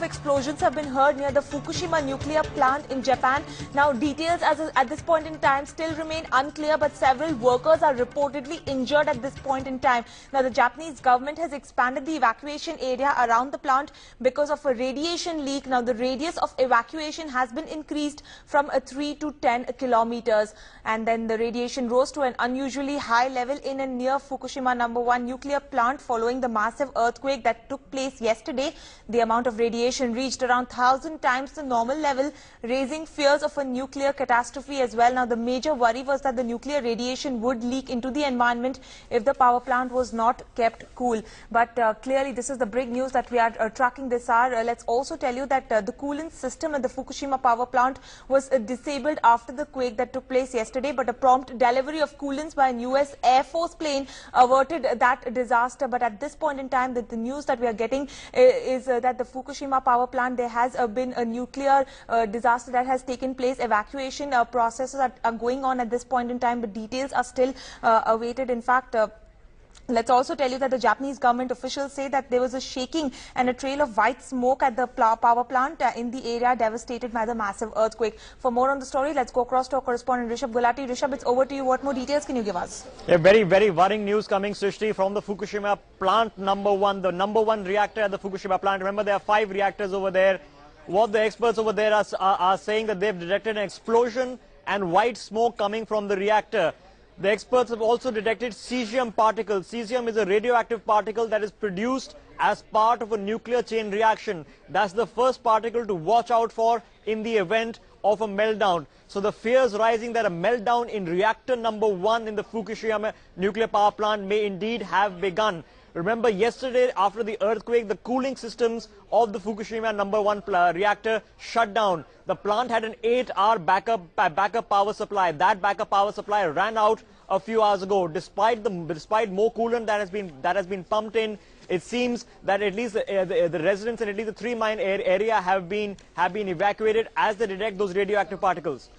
of explosions have been heard near the Fukushima nuclear plant in Japan. Now, details at this point in time still remain unclear, but several workers are reportedly injured at this point in time. Now, the Japanese government has expanded the evacuation area around the plant because of a radiation leak. Now, the radius of evacuation has been increased from 3 to 10 kilometers. And then the radiation rose to an unusually high level in and near Fukushima #1 nuclear plant following the massive earthquake that took place yesterday. The amount of radiation reached around 1,000 times the normal level, raising fears of a nuclear catastrophe as well. Now, the major worry was that the nuclear radiation would leak into the environment if the power plant was not kept cool. But clearly, this is the big news that we are tracking this hour. Let's also tell you that the coolant system at the Fukushima power plant was disabled after the quake that took place yesterday, but a prompt delivery of coolants by a US Air Force plane averted that disaster. But at this point in time, the news that we are getting is that the Fukushima power plant, there has been a nuclear disaster that has taken place. Evacuation processes are going on at this point in time, but details are still awaited. In fact, let's also tell you that the Japanese government officials say that there was a shaking and a trail of white smoke at the power plant in the area devastated by the massive earthquake. For more on the story, let's go across to our correspondent Rishabh Gulati. Rishabh, it's over to you. What more details can you give us? A very, very worrying news coming, Srishti, from the Fukushima plant #1, the #1 reactor at the Fukushima plant. Remember, there are 5 reactors over there. What the experts over there are saying that they've detected an explosion and white smoke coming from the reactor. The experts have also detected cesium particles. Cesium is a radioactive particle that is produced as part of a nuclear chain reaction. That's the first particle to watch out for in the event of a meltdown. So the fears rising that a meltdown in reactor #1 in the Fukushima nuclear power plant may indeed have begun. Remember, yesterday after the earthquake, the cooling systems of the Fukushima #1 reactor shut down. The plant had an 8-hour backup power supply. That backup power supply ran out a few hours ago. Despite more coolant that has been pumped in, it seems that at least the residents in at least the 3 mine area have been evacuated as they detect those radioactive particles.